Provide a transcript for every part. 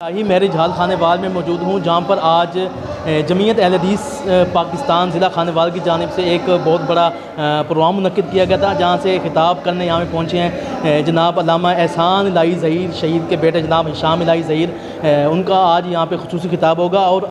शाही marriage hall Khanewal में मौजूद हूँ, जहाँ पर आज जमीयत अहले हदीस पाकिस्तान ज़िला खानेवाल की जानिब से एक बहुत बड़ा प्रोग्राम मुनक्किद किया गया था, जहाँ से खिताब करने यहाँ पे पहुँचे हैं जनाब अल्लामा एहसान इलाही ज़हीर, शहीद के बेटे जनाब हिशाम इलाही ज़हीर। उनका आज यहाँ पे खुसूसी खिताब होगा। और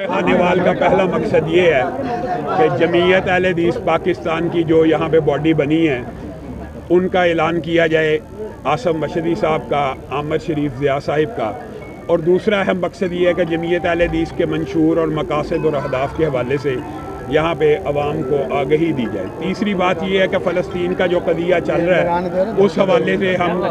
खानेवाल का पहला मकसद ये है कि जमीयत अहले हदीस पाकिस्तान की जो यहाँ पे बॉडी बनी है उनका ऐलान किया जाए, आसम मशदी साहब का, आमद शरीफ ज़िया साहिब का। और दूसरा अहम मकसद ये है कि जमीयत अहले हदीस के मंशूर और मकासद और अहदाफ के हवाले से यहाँ पे अवाम को आगही दी जाए। तीसरी बात यह है कि फ़लस्तीन का जो कदिया चल रहा है उस हवाले से हम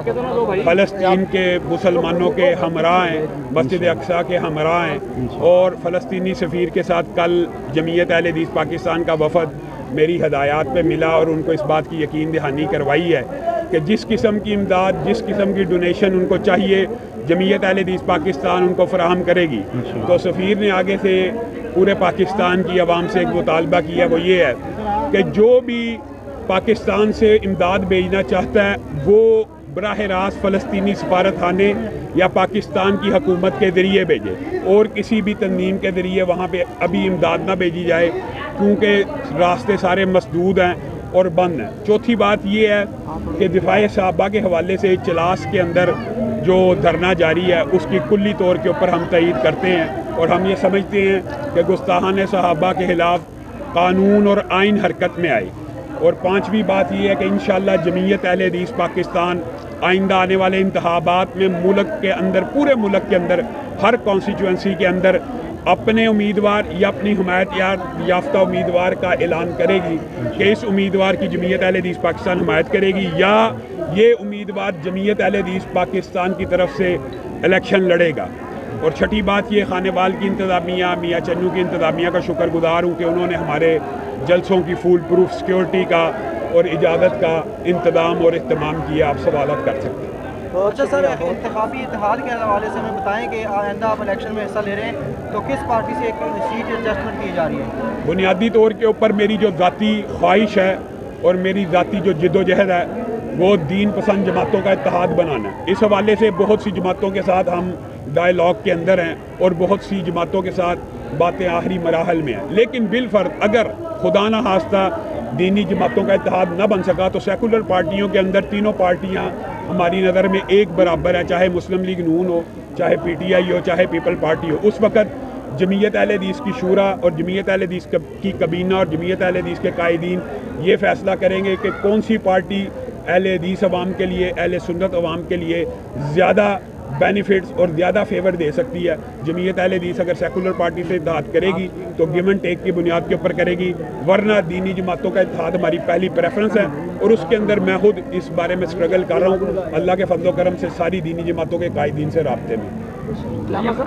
फ़लस्तीन के मुसलमानों के हमरा हैं, मस्जिद अक्सा के हमरा हैं। और फ़लस्तीनी सफ़ीर के साथ कल जमीयत अहले हदीस पाकिस्तान का वफ़द मेरी हदायत पे मिला और उनको इस बात की यकीन दहानी करवाई है कि जिस किस्म की इमदाद, जिस किस्म की डोनेशन उनको चाहिए जमीयत अहले हदीस पाकिस्तान उनको फराहम करेगी। तो सफ़ीर ने आगे से पूरे पाकिस्तान की आवाम से एक मुतालबा किया, वो ये है कि जो भी पाकिस्तान से इमदाद भेजना चाहता है वो बराह रास्त फ़लस्तीनी सफारत खाने या पाकिस्तान की हुकूमत के ज़रिए भेजे और किसी भी तंजीम के ज़रिए वहाँ पे अभी इमदाद ना भेजी जाए, क्योंकि रास्ते सारे मसदूद हैं और बंद हैं। चौथी बात ये है कि दिफाए सहाबा के हवाले से इजलास के अंदर जो धरना जारी है उसकी कुल्ली तौर के ऊपर हम तईद करते हैं और हम ये समझते हैं कि गुस्ताहान सहाबा के ख़िलाफ़ कानून और आइन हरकत में आए। और पांचवी बात यह है कि इंशाअल्लाह जमीयत अहले हदीस पाकिस्तान आइंदा आने वाले इंतखाबात में मुल्क के अंदर, पूरे मुल्क के अंदर, हर कॉन्स्टिट्यूंसी के अंदर अपने उम्मीदवार या अपनी हिमायत याफ्ता उम्मीदवार का ऐलान करेगी कि इस उम्मीदवार की जमीयत अहले हदीस पाकिस्तान हिमायत करेगी या ये उम्मीदवार जमीयत अहले हदीस पाकिस्तान की तरफ से इलेक्शन लड़ेगा। और छठी बात ये, खानेवाल की इंतज़ामिया, मियाँ चन्नू की इंतज़ामिया का शुक्रगुजार हूँ कि उन्होंने हमारे जलसों की फुल प्रूफ सिक्योरिटी का और इजाज़त का इंतज़ाम और इत्तमाम किया। आप सवालत कर सकते हैं। अच्छा सर, इंतखाबी इत्तेहाद के हवाले से हमें बताएं कि आइंदा आप इलेक्शन में हिस्सा ले रहे हैं तो किस पार्टी से एक सीट एडजस्टमेंट की जा रही है? बुनियादी तौर के ऊपर मेरी जो ज़ाती ख्वाहिश है और मेरी ज़ाती जो जिद्दोजहद है वो दीन पसंद जमातों का इत्तेहाद बनाना है। इस हवाले से बहुत सी जमातों के साथ हम डायलॉग के अंदर हैं और बहुत सी जमातों के साथ बातें आखिरी मराहल में हैं। लेकिन बिलफर्ज अगर खुदा न खास्ता दीनी जमातों का इत्तेहाद न बन सका तो सेकुलर पार्टियों के अंदर तीनों पार्टियां हमारी नज़र में एक बराबर है, चाहे मुस्लिम लीग नून हो, चाहे PTI हो, चाहे पीपल पार्टी हो। उस वक़्त जमीयत अहले हदीस की शूरा और जमीयत अहले हदीस की कबीना और जमीयत अहले हदीस के कायदीन ये फ़ैसला करेंगे कि कौन सी पार्टी अहले हदीस अवाम के लिए, अहले सुन्नत अवाम के लिए ज़्यादा बेनिफिट्स और ज़्यादा फेवर दे सकती है। जमीयत अहले हदीस अगर सेकुलर पार्टी से इत्तेहाद करेगी तो गिव एंड टेक की बुनियाद के ऊपर करेगी, वरना दीनी जमातों का इत्तेहाद हमारी पहली प्रेफरेंस है और उसके अंदर मैं खुद इस बारे में स्ट्रगल कर रहा हूँ। अल्लाह के फजल करम से सारी दीनी जमातों के कायदीन से राब्ते में।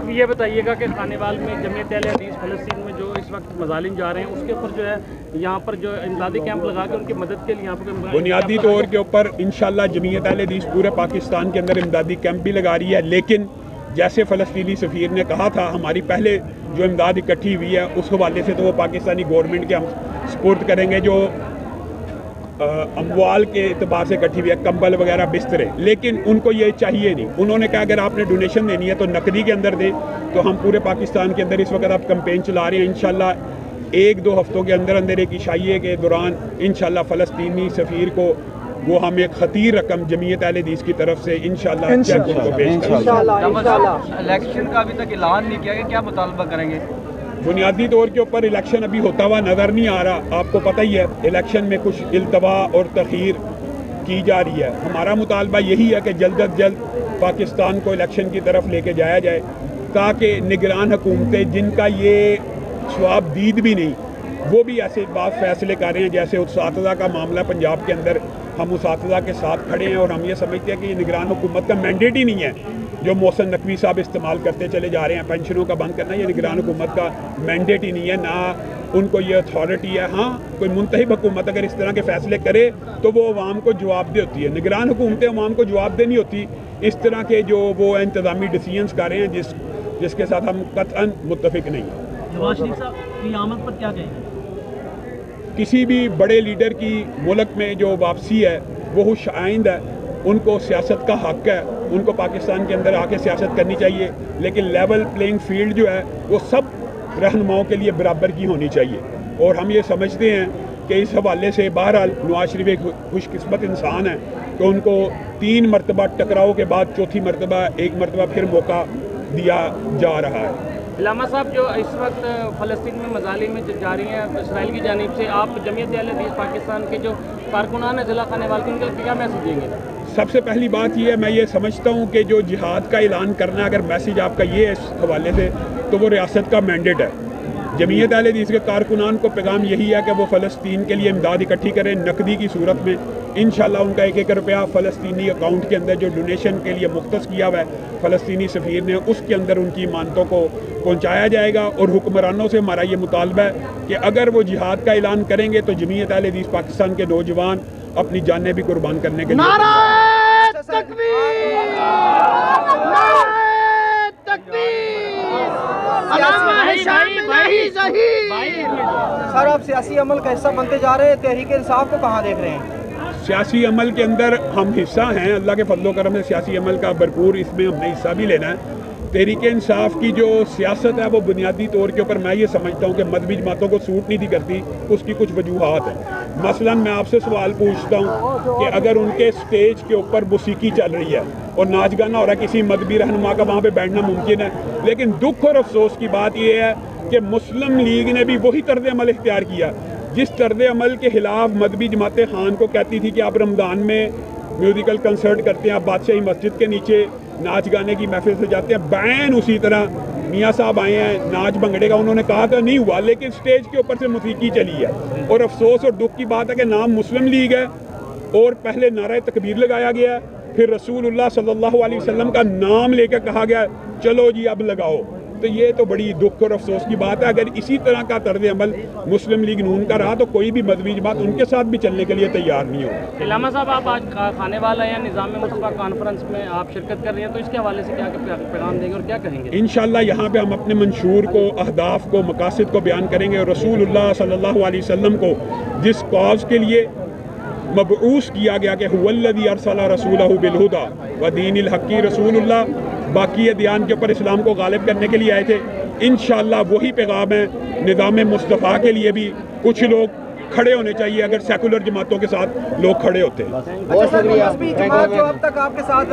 ये बताइएगा कि खानेवाल में जमीयत अहले हदीस फ़लस्तीन में जो इस वक्त मजालिम जा रहे हैं उसके ऊपर जो है यहाँ पर जो इमदादी कैंप लगा के उनकी मदद के लिए यहाँ पर बुनियादी तौर के ऊपर इंशाअल्लाह जमीयत अहले हदीस पूरे पाकिस्तान के अंदर इमदादी कैंप भी लगा रही है। लेकिन जैसे फ़लस्तीनी सफ़ीर ने कहा था, हमारी पहले जो इमदाद इकट्ठी हुई है उस हवाले से तो वो पाकिस्तानी गवर्नमेंट के हम सपोर्ट करेंगे जो अमवाल के एतबार से इकट्ठी हुई है, कंबल वगैरह, बिस्तरे। लेकिन उनको ये चाहिए नहीं। उन्होंने कहा अगर आपने डोनेशन देनी है तो नकदी के अंदर दे। तो हम पूरे पाकिस्तान के अंदर इस वक्त आप कैंपेन चला रहे हैं। इंशाल्लाह 1-2 हफ्तों के अंदर अंदर एक इशाइये के दौरान इंशाल्लाह फ़लस्तीनी सफ़ीर को वो हम एक खतीर रकम जमीयत अहले हदीस की तरफ से इंशाल्लाह चेक उनको पेश करेंगे। इलेक्शन का अभी तक ऐलान नहीं किया गया, क्या मुतालबा करेंगे? बुनियादी तौर के ऊपर इलेक्शन अभी होता हुआ नज़र नहीं आ रहा। आपको पता ही है इलेक्शन में कुछ इल्तवा और तखीर की जा रही है। हमारा मुतालबा यही है कि जल्द अज जल्द पाकिस्तान को इलेक्शन की तरफ लेके जाया जाए, ताकि निगरान हुकूमतें जिनका ये स्वाबदीद भी नहीं, वो भी ऐसे बात फैसले कर रहे हैं। जैसे उसातिज़ा का मामला पंजाब के अंदर, हम उसातिज़ा के साथ खड़े हैं और हम ये समझते हैं कि ये निगरान हुकूमत का मैंडेट ही नहीं है। जो मोहसिन नकवी साहब इस्तेमाल करते चले जा रहे हैं पेंशनों का बंद करना, ये निगरान हुकूमत का मैंडेट ही नहीं है, ना उनको ये अथॉरिटी है। हाँ, कोई मुंतहिब हुकूमत अगर इस तरह के फैसले करे तो वो अवाम को जवाबदेह होती है। निगरान हुकूमतें अवाम को जवाबदेह नहीं होती इस तरह के जो वो इंतज़ामी डिसीजंस कर रहे हैं जिसके साथ हम कतअन मुत्तफिक नहीं हैं। नवाज शरीफ साहब की आमद पर क्या कहेंगे? किसी भी बड़े लीडर की मुल्क में जो वापसी है वो खुश आइंद है, उनको सियासत का हक़ है, उनको पाकिस्तान के अंदर आके सियासत करनी चाहिए, लेकिन लेवल प्लेइंग फील्ड जो है वो सब रहनुमाओं के लिए बराबर की होनी चाहिए। और हम ये समझते हैं कि इस हवाले से बहरहाल नवाज शरीफ एक खुशकिस्मत इंसान है कि उनको 3 मरतबा टकराव के बाद चौथी मरतबा एक मरतबा फिर मौका दिया जा रहा है। इलामा साहब, जो इस वक्त फ़लस्तीन में मजालिम में जारी हैं इसराइल की जानिब से, आप जमीयत अहले हदीस पाकिस्तान के जो कारकुनान है ज़िला खानेवाल के, उनके क्या मैसेज देंगे? सबसे पहली बात ये है, मैं ये समझता हूँ कि जो जिहाद का ऐलान करना है, अगर मैसेज आपका ये है इस हवाले से, तो वो रियासत का मैंडेट है। जमीयत अहले हदीस के कारकुनान को पैगाम यही है कि वो फ़लस्तीन के लिए इमदाद इकट्ठी करें नकदी की सूरत में। इंशाल्लाह उनका 1-1 रुपया फ़लस्तीनी अकाउंट के अंदर जो डोनेशन के लिए मुख्तस किया हुआ है फ़लस्तीनी सफ़ीर ने, उसके अंदर उनकी मानतों को पहुँचाया जाएगा। और हुक्मरानों से हमारा ये मुतालबा है कि अगर वो जिहाद का ऐलान करेंगे तो जमीयत अहले हदीस पाकिस्तान के नौजवान अपनी जानें भी कुर्बान करने के लिए सर, आप सियासी अमल का हिस्सा बनते जा रहे हैं, तहरीक इंसाफ को कहाँ देख रहे हैं? सियासी अमल के अंदर हम हिस्सा हैं, अल्लाह के फजलो करम से सियासी अमल का भरपूर इसमें हमने हिस्सा भी लेना है। तहरीक इंसाफ की जो सियासत है वो बुनियादी तौर के ऊपर मैं ये समझता हूँ कि मजहबी जमातों को सूट नहीं थी करती। उसकी कुछ वजूहात हैं। मसलन मैं आपसे सवाल पूछता हूँ कि अगर उनके स्टेज के ऊपर मौसीकी चल रही है और नाच गाना हो रहा है, किसी मजहबी रहनुमा का वहाँ पे बैठना मुमकिन है, लेकिन दुख और अफसोस की बात यह है कि मुस्लिम लीग ने भी वही तर्ज अमल इख्तियार किया जिस तर्ज अमल के खिलाफ मजहबी जमातें खान को कहती थी कि आप रमज़ान में म्यूज़िकल कंसर्ट करते हैं, आप बादशाही मस्जिद के नीचे नाच गाने की महफिल से जाते हैं। बैन उसी तरह मियाँ साहब आए हैं नाच भंगड़े का, उन्होंने कहा था नहीं हुआ, लेकिन स्टेज के ऊपर से मौसीकी चली है। और अफसोस और दुख की बात है कि नाम मुस्लिम लीग है और पहले नारा तकबीर लगाया गया है, फिर रसूलुल्लाह सल्लल्लाहु अलैहि वसल्लम का नाम लेकर कहा गया चलो जी अब लगाओ। तो ये तो बड़ी दुख और अफसोस की बात है। अगर इसी तरह का तर्ज अमल मुस्लिम लीग नून का रहा तो कोई भी मजहबी जमात उनके साथ भी चलने के लिए तैयार नहीं होगा। इलामा साहब, आप आज खाने वाला या निज़ाम मुस्तफ़ा कॉन्फ्रेंस में आप शिरकत कर रहे हैं, तो इसके हवाले से क्या पैगाम देंगे और क्या कहेंगे? इंशाल्लाह यहाँ पे हम अपने मंशूर को, अहदाफ को, मकासद को बयान करेंगे और रसूलुल्लाह सल्लल्लाहु अलैहि वसल्लम को जिस कॉज के लिए मबऊस किया गया कि हुवल्लज़ी अरसला रसूलहु बिलहुदा व दीनिल हक़्क़ि, रसूलुल्लाह बाकी अदियान के ऊपर इस्लाम को गालिब करने के लिए आए थे। इंशाल्लाह वही पैगाम है निज़ाम मुस्तफ़ा के लिए भी कुछ लोग खड़े होने चाहिए अगर सेकुलर जमातों के साथ लोग खड़े होते हैं। अच्छा, मजहबी जमात जो अब तक आपके साथ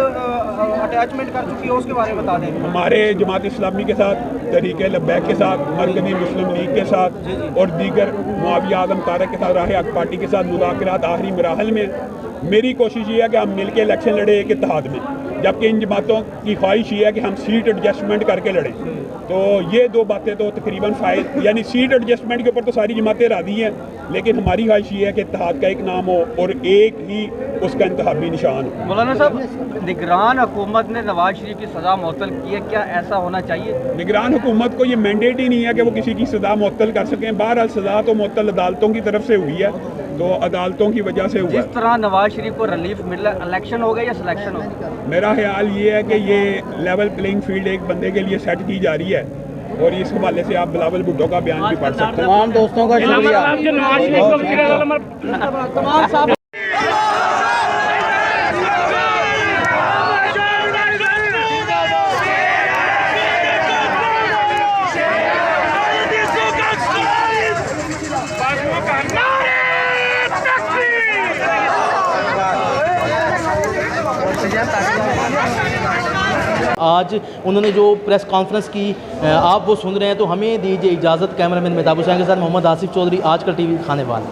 अटैचमेंट कर चुकी है उसके बारे में बता दें। हमारे जमात इस्लामी के साथ, तहरीक लब्बैक के साथ, मरकज़ी मुस्लिम लीग के साथ और दीगर मुआविया आज़म तारक के साथ, राह हक़ पार्टी के साथ मुज़ाकरात आखिरी मराहल में। मेरी कोशिश ये है कि हम मिल के इलेक्शन लड़े एक इत्तेहाद में, जबकि इन जमातों की ख्वाहिश ये है कि हम सीट एडजस्टमेंट करके लड़ें। तो ये दो बातें तो तकरीबन फ़ायद, यानी सीट एडजस्टमेंट के ऊपर तो सारी जमातें राज़ी हैं, लेकिन हमारी ख्वाहिश ये है कि इत्तेहाद का एक नाम हो और एक ही उसका इंतखाबी निशान हो। मौलाना साहब, निगरान हुकूमत ने नवाज शरीफ की सज़ा मुअत्तल की है, क्या ऐसा होना चाहिए? निगरान हुकूमत को ये मैंडेट ही नहीं है कि वो किसी की सज़ा मुअत्तल कर सकें। बहरहाल सज़ा तो मुअत्तल अदालतों की तरफ से हुई है, तो अदालतों की वजह से हुआ। जिस तरह नवाज शरीफ को रिलीफ मिला, इलेक्शन हो गया या सिलेक्शन हो गया? मेरा ख्याल ये है कि ये लेवल प्लेइंग फील्ड एक बंदे के लिए सेट की जा रही है और इस हवाले से आप बिलावल भुट्टो का बयान भी पढ़ सकते हैं। तमाम दोस्तों का शुक्रिया। आज उन्होंने जो प्रेस कॉन्फ्रेंस की आप वो सुन रहे हैं। तो हमें दीजिए इजाज़त। कैमरामैन मेहताब हुसैन के साथ मोहम्मद आसिफ चौधरी, आजकल TV खानेवाल।